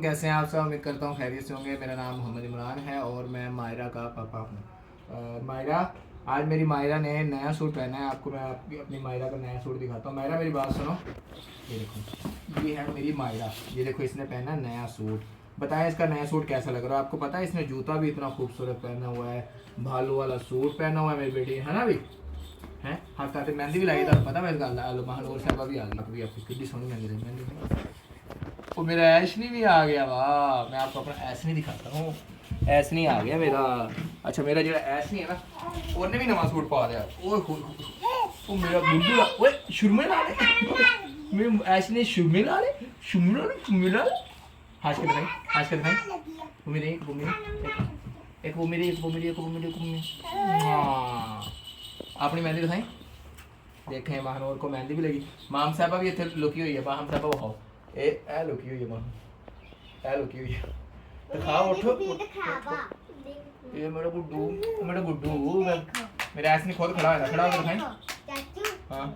कैसे हैं आप सब? उम्मीद करता हूँ खैरियत से होंगे। मेरा नाम मोहम्मद इमरान है और मैं मायरा का पापा हूँ। मायरा, आज मेरी मायरा ने नया सूट पहना है। आपको मैं अपनी मायरा का नया सूट दिखाता हूँ। मायरा मेरी बात सुनो, ये देखो, ये है मेरी मायरा। ये देखो, इसने पहना नया सूट। बताएं इसका नया सूट कैसा लग रहा है आपको? पता है इसने जूता भी इतना खूबसूरत पहना हुआ है, भालू वाला सूट पहना हुआ है मेरी बेटी, है ना? भी हैं हाथ काटे, मेहंदी भी लाई था, पता है इसका? महानूर साहबा भी आ गई, अभी आपकी कितनी सोहनी मेहंदी रही। मेहंदी वो मेरा ऐशनी भी आ गया। वाह, मैं आपको अपना ऐशनी दिखाता हूँ। ऐशनी आ गया मेरा। अच्छा, मेरा जो ऐशनी है ना, उसने भी नवा सूट पा लिया। ओ मेरा बुड्ढू, ओए शुरमे ला ले, मेरे ऐशनी शुरमे ला ले, शुरमे ला ले। हाथ के दिखाई, हाथ के दिखाई। वो मेरी एक, वो मेरी एक, वो मेरी एक, वो मेरी एक, वो मेरी एक, वो मेरी। हाँ, अपनी मेहंदी दिखाई। देखें, महानूर को मेहंदी भी लगी। माम साहबा भी इतने लुकी हुई है। माम साहबा वो ए लुकी हुई है, माम ए लुकी हुई है। दिखाओ, उठो। ये मेरा गुड्डू, मेरा गुड्डू। मेरा ऐसे नहीं खुद खड़ा है, खड़ा होकर दिखाई। हाँ,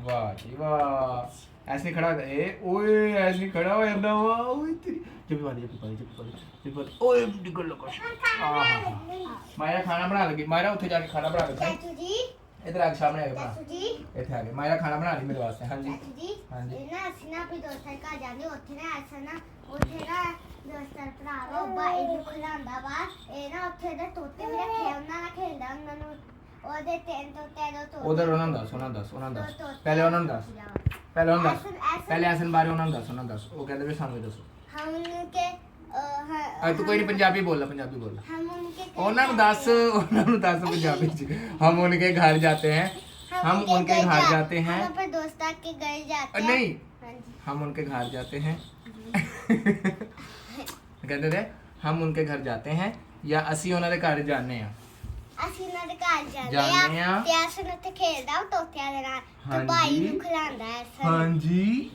वाह जी वाह, ऐसे नहीं खड़ा है। ए ओए, ऐसे नहीं खड़ा हो जाता। वाह ओए तेरी जब वाली, जब वाली, जब वाली, जब वाली। ओए निकल लो कुछ। मायरा खाना बना लगी। मायरा उठे जाके खाना बना ले। इधर आके सामने आके बना। इधर आके मायरा खाना बना रही मेरे वास्ते। हाँ जी, हाँ जी। ना असना भी दोस्तर का जाने उठे ना ऐसा ना उठे ना दोस्तर भरा रो बा इधर खुलांदा बा ए ना उठे दे तोते भी खेलना ना खेलदा उन्होंने ओदे तेन तो तेरो तो उधर उन्होंने दस पहले उन्होंने दस, पहले उन्होंने दस, पहले ऐसे बारे उन्होंने दस वो कहते भी सामने दसो। हम उनके तू कोई नहीं, पंजाबी बोल रहा, पंजाबी बोल रहा। हम उनके उन्होंने दस पंजाबी च। हम उनके घर जाते हैं, हम उनके घर जाते हैं। हम अपने दोस्ता के घर जाते हैं। नहीं, हम उनके घर जाते हैं। कहते थे हम उनके घर जाते हैं या असी उन्होंने घर जाने हैं। ਅਸੀਂ ਉਹਨਾਂ ਦੇ ਘਰ ਜਾਂਦੇ ਆ ਤੇ ਅਸਨ ਉੱਥੇ ਖੇਡਦਾ ਤੋਤਿਆਂ ਦੇ ਨਾਲ ਤੇ ਭਾਈ ਨੂੰ ਖਿਲਾਉਂਦਾ ਐਸਾ। ਹਾਂਜੀ,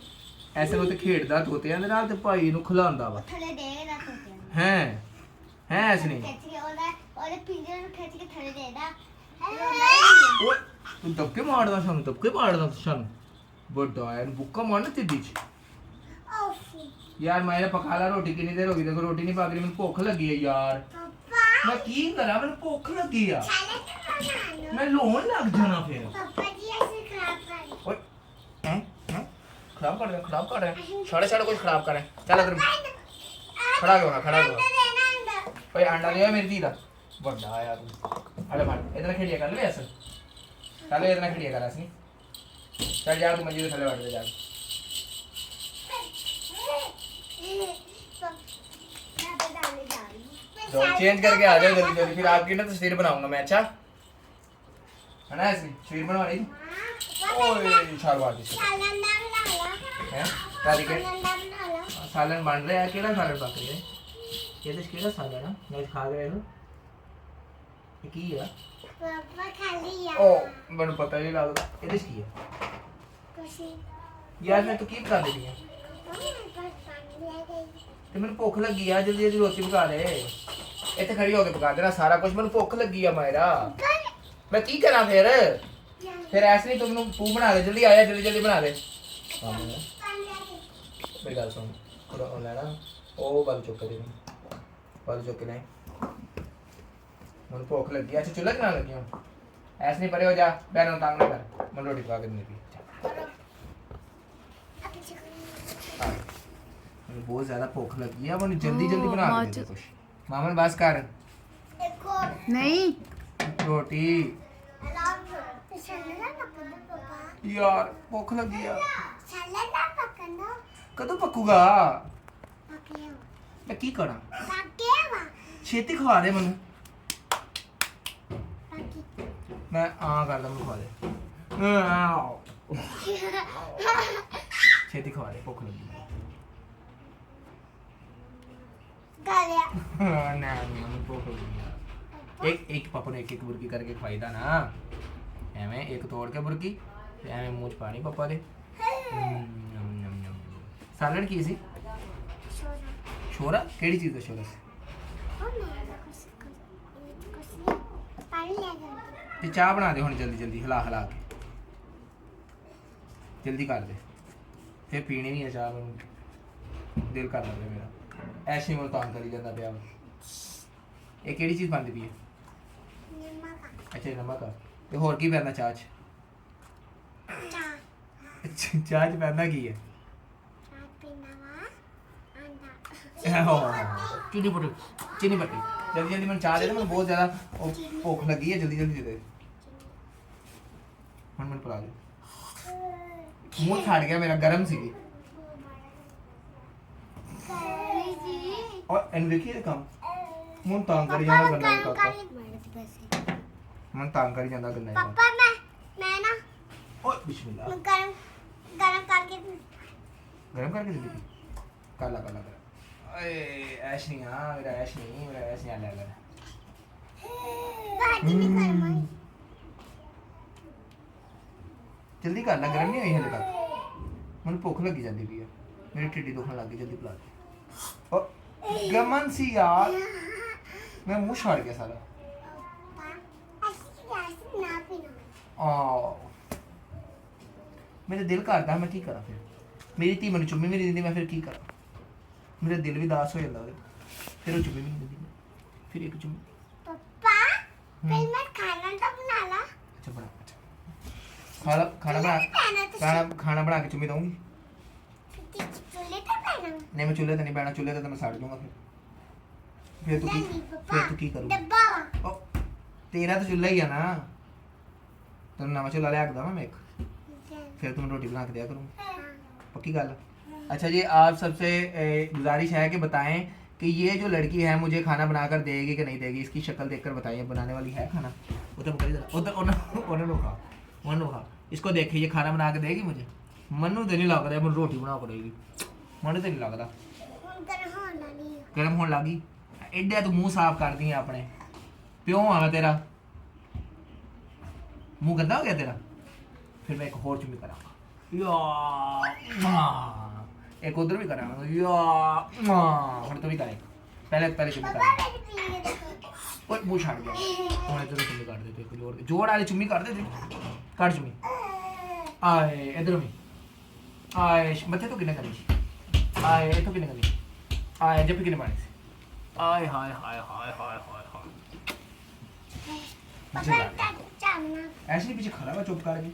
ਐਸੇ ਉਹ ਤੇ ਖੇਡਦਾ ਤੋਤਿਆਂ ਦੇ ਨਾਲ ਤੇ ਭਾਈ ਨੂੰ ਖਿਲਾਉਂਦਾ ਵਾ। ਥੱਲੇ ਦੇਦਾ ਤੋਤਿਆਂ ਨੂੰ। ਹੈ ਐਸ ਨਹੀਂ ਖਿੱਚ ਕੇ ਉਹਦੇ ਪਿੰਜਰੇ ਨੂੰ ਖਿੱਚ ਕੇ ਥੱਲੇ ਦੇਦਾ। ਓਏ ਤੂੰ ਧੱਕੇ ਮਾਰਦਾ ਸਾਨੂੰ, ਧੱਕੇ ਮਾਰਦਾ ਸਾਨੂੰ। ਵੱਡਾ ਐਨ ਬੁੱਕਾ ਮਾਰਨਾ ਤੇ ਵਿੱਚ। यार मायरा पका ला रोटी, कितनी देर होगी? देखो रोटी नहीं पक रही, मैंने भूख लगी है यार। मैं की करा, मैंने भूख लगी है। मैं लोन लग जाना फिर। पापा जी ऐसे खराब कर। ओए हैं खराब कर रहे, खराब कर रहे हैं। साढ़े कुछ खराब कर रहे हैं। चल इधर खड़ा हो ना, खड़ा हो। ओए अंडा ले मेरी दी दा बड़ा यार। अरे भाई इधर खेलिया कर ले ऐसे, चल इधर खेलिया कर ऐसे। चल यार, तू मंजी के थल्ले बैठ जा। तो चेंज करके आ जाओ जल्दी जल्दी, फिर आपकी ना तस्वीर बनाऊंगा मैं। अच्छा है ना? ऐसी तस्वीर बनवानी। ओए शाबाश हैं तारी के सालन बन रहा है। केड़ा सालन पक रहा है? ये तो केड़ा सालन है? मैं खा गया हूं। ये की है? पापा खा लिया। ओ मैंने पता ही नहीं लगता ये की है। कुछ यार मैं तो की बता देनी है ते मैंने भुख लगी है। जल्दी जल्दी रोटी पका दे। इतने खड़ी होके पका देना सारा कुछ। मैंने भुख लगी है मायरा, मैं की करा फिर ऐसे नहीं। तू बना दे जल्दी, आया जल्दी जल्दी बना दे। मेरी गल सुन, थोड़ा लेना ओ बाल चुक दे, बाल चुक ले। मैंने भुख लगी। अच्छा चूल्हा चला लगी हूँ, ऐसे नहीं परे हो जा, बहनों तंग ना कर। मैंने रोटी पका के देनी थी। बहुत ज्यादा भूख लगी है, मैंने जल्दी जल्दी बना के दे कुछ। मामन बस कर। नहीं रोटी यार भूख लगी है। कदों पकूगा? मैं की करा? छेती खवा दे मैनू। मैं कर दा, खवा दे। छेती खवा दे, भूख लगी। एक पापा ने एक बुरकी करके खवाई दा ना, एवें एक तोड़ के बुरकी एवें मुंह च पानी पापा दे। सालन की सी? छोरा केड़ी चीज दा छोरा? ते चाह बना दे हुण जल्दी जल्दी, हिला हिला के जल्दी कर दे। फिर पीनी नहीं है चाह, दिल कर लगे मेरा। ਐਸ਼ੀ ਮੈਨੂੰ ਤੰਗ ਕਰੀ ਜਾਂਦਾ ਪਿਆ ਵਾ। ਇਹ ਕਿਹੜੀ ਚੀਜ਼ ਬਣਦੀ ਪਈ ਹੈ? ਅੱਛਾ ਨਮਕ ਆ। ਤੇ ਹੋਰ ਕੀ ਪੈਂਦਾ ਚਾਹ 'ਚ? ਚਾਹ 'ਚ ਪੈਂਦਾ ਕੀ ਹੈ? ਚੀਨੀ ਪੱਤੀ, ਚੀਨੀ ਪੱਤੀ। ਜਲਦੀ ਜਲਦੀ ਮੈਨੂੰ ਚਾਹ ਦੇ ਦੇ, ਮੈਨੂੰ ਬਹੁਤ ਜ਼ਿਆਦਾ ਭੁੱਖ ਲੱਗੀ ਹੈ, ਜਲਦੀ ਜਲਦੀ ਦੇ ਦੇ। ਹੁਣ ਮੈਨੂੰ ਪਿਲਾ ਦੇ। ਮੂੰਹ ਛੱਡ ਗਿਆ ਮੇਰਾ, ਗਰਮ ਸੀਗੀ। ਔਰ ਇਹਨੂੰ ਦੇਖੀ ਇਹ ਕੰਮ ਮੂੰਹ ਤੰਗ ਕਰੀ ਜਾਂਦਾ ਗੰਦਾ ਕਾਕਾ। ਮਨ ਤੰਗ ਕਰੀ ਜਾਂਦਾ ਗੰਦਾ ਜਿਹਾ। ਪਾਪਾ ਮੈਂ ਨਾ ਓਏ ਬਿਸਮਿਲ੍ਲਾ। ਗਰਮ ਕਰਕੇ ਗਰਮ ਕਰਕੇ ਦੇ ਦੇ। ਕਾਲਾ ਕਾਲਾ ਕਰ। ਓਏ ਐਸ਼ ਨਹੀਂ ਆ, ਮੇਰਾ ਐਸ਼ ਨਹੀਂ ਆ ਲੈ ਲੈ। ਬਾਜੀ ਵੀ ਕਰਮਾ ਜਲਦੀ ਕਰ ਲੈ, ਗਰਮ ਨਹੀਂ ਹੋਈ ਹਲੇ ਤੱਕ। ਮੈਨੂੰ ਭੁੱਖ ਲੱਗੀ ਜਾਂਦੀ ਪਈ ਹੈ, ਮੇਰੀ ਢਿੱਡੀ ਦੁਖਣ ਲੱਗ ਗਈ, ਜਲਦੀ ਪਿਲਾ ਦੇ। ਓ ਗਮਨ ਸੀ ਯਾਰ, ਮੈਂ ਮੂੰਹ ਛਾੜ ਗਿਆ ਸਾਰਾ। ਆ ਮੇਰਾ ਦਿਲ ਕਰਦਾ, ਮੈਂ ਕੀ ਕਰਾਂ ਫਿਰ? ਮੇਰੀ ਧੀ ਮੈਨੂੰ ਚੁੰਮੀ ਵੀ ਨਹੀਂ ਦਿੰਦੀ, ਮੈਂ ਫਿਰ ਕੀ ਕਰਾਂ? ਮੇਰਾ ਦਿਲ ਵੀ ਦਾਸ ਹੋ ਜਾਂਦਾ ਉਹਦੇ। ਫਿਰ ਉਹ ਚੁੰਮੀ ਵੀ ਨਹੀਂ ਦਿੰਦੀ, ਫਿਰ ਇੱਕ ਚੁੰਮੀ। ਪਾਪਾ ਫਿਰ ਮੈਂ ਖਾਣਾ ਤਾਂ ਬਣਾ ਲਾ। ਅੱਛਾ ਬਣਾ, ਅੱਛਾ ਖਾਣਾ ਬਣਾ ਕੇ ਚੁੰਮੀ ਦਊਂਗੀ। ਚੁੱਲ੍ਹੇ ਤੇ ਬਣਾ नहीं मैं चूल्हे तो नहीं बैठना, चूल्हे तो मैं साड़ दूंगा फिर तू की करूँ? डब्बा तेरा तो चूल्हा ही है ना, तेन नवा चूल्हा लिया के देवां मैं एक, फिर तुम रोटी बना के दिया करूँ, पक्की गल? अच्छा जी, आप सबसे गुजारिश है कि बताएं कि ये जो लड़की है मुझे खाना बनाकर देगी कि नहीं देगी, इसकी शक्ल देखकर बताइए। बनाने वाली है खाना? उधर इसको देखिए, ये खाना बना के देगी मुझे? मनु तो नहीं लगता मैं रोटी बना कर देगी, मनु तो नहीं लगता। गर्म होने लगी एडा तू मुंह साफ कर दी अपने प्यो आ तेरा मुंह गंदा हो गया तेरा। फिर मैं एक होर चुम्मी करांगा, एक उधर भी करांगा, और तो भी करें। पहले चुम्मी कर, ओए मुंह छाड़ गया। और इधर चुम्मी काट देते, कोई और जोड़ वाली चुम्मी काट देते, काट चुम्मी। आए इधर भी आए, मथे तो किने करी, आए तो किने करी, आए जब किने मारे, आए हाय हाय हाय हाय हाय हाय। ऐसे नहीं पीछे खड़ा हुआ चुप करके,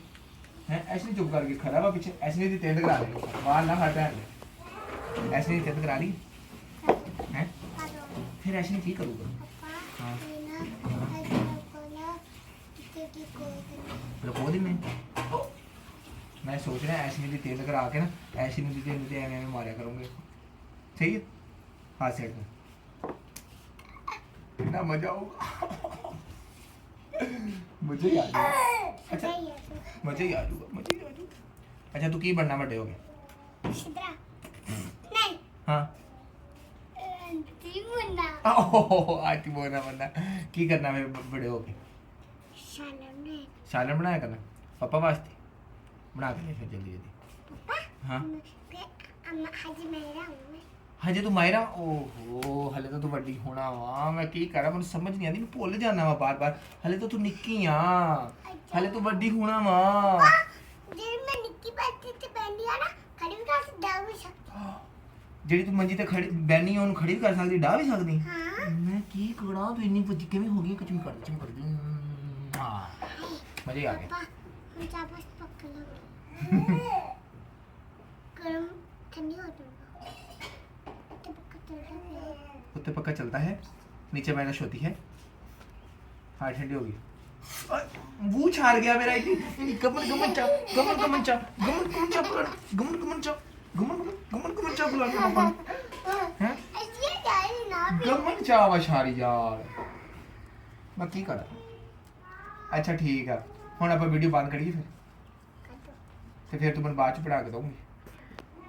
हैं ऐसे नहीं चुप करके खड़ा हुआ पीछे, ऐसे नहीं तेंद करा रही, बाहर ना हट रहे, ऐसे नहीं तेंद करा रही हैं, फिर ऐसे नहीं ठीक करूँगा। हाँ लुको दी मैं सोच रहा ऐसे नहीं तेल करा के ना, ऐसे नहीं तेल एवं मारा करूँगे, सही है? हाथ साइड में कितना मजा होगा, मुझे ही आ जाएगा। अच्छा मुझे ही आ जाऊँगा। अच्छा तू की बनना बड़े हो गए? नहीं हाँ आती बनना की करना मैं बड़े हो गए? सालन बनाया करना पापा वास्ते, बना के फिर जल्दी जल्दी। हाँ हजे तू मायरा, ओहो हले तो तू वड्डी होना वा, मैं की करा मैं समझ नहीं आती, मैं भुल जाना वा बार बार। हले तो तू निक्की आ, हले तू वड्डी होना वा। मैं निक्की बैठी ते बैठी आ ना, खड़ी भी कर सकती, ਜਿਹੜੀ ਤੂੰ ਮੰਜੀ ਤੇ ਖੜੀ ਬੈਣੀ ਉਹਨੂੰ ਖੜੀ ਵੀ ਕਰ ਸਕਦੀ, ਢਾ ਵੀ ਸਕਦੀ। ਹਾਂ ਮੈਂ ਕੀ ਕਰਾਂ, ਤੂੰ ਇੰਨੀ ਵੱਡੀ ਕਿਵੇਂ ਹੋ ਗਈ? ਕੁਝ ਕਰ ਹਾਂ ਮਜ਼ੇ ਆ ਗਏ। हम चावल पक लगे गरम ठंडी हो जाएगा, उत्ते पक्का चलता है, नीचे माइनस होती है, हाँ ठंडी होगी। वो छाड़ गया मेरा, इतनी गमन गमन चा गमन गमन चा गमन गमन चा पुराना गमन गमन चा गमन गमन गमन चा पुराना पापा हैं ऐसे जाए ना गमन चा वशारी यार, मैं की करा? अच्छा ठीक है, ਹੁਣ ਆਪਾਂ ਵੀਡੀਓ ਬੰਦ ਕਰੀਏ ਫਿਰ, ਤੇ ਫਿਰ ਤੂੰ ਮੈਨੂੰ ਬਾਅਦ ਚ ਪੜਾ ਕੇ ਦਊਂਗੀ।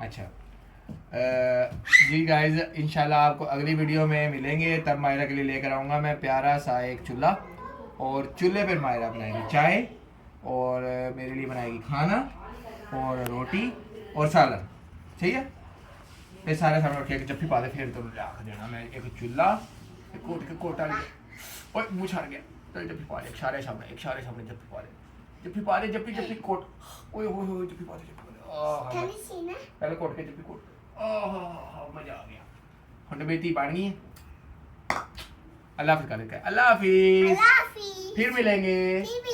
अच्छा जी गाइज इंशाल्लाह आपको अगली वीडियो में मिलेंगे, तब मायरा के लिए लेकर आऊँगा मैं प्यारा सा एक चूल्हा, और चूल्हे पर मायरा बनाएगी चाय और मेरे लिए बनाएगी खाना और रोटी और सालन, ठीक है? फिर सारे सामने उठ के जब भी पा दे फिर तुम रख देना। मैं एक चूल्हा एक कोट के कोटा ओए मुँह छाड़ गया, तो जब भी पा ले एक सारे सामने जब भी पा ले जब भी कोट, ओए ओए जब भी पा ले, ठंडी सी ना पहले कोट के जब भी कोट, मजा आ गया। ਹੁਣ ਮੇਰੀ ਧੀ ਬਣ ਗਈ ਹੈ। अल्लाह हाफिज कर अल्लाह हाफिज अल्लाह हाफिज फिर मिलेंगे फिर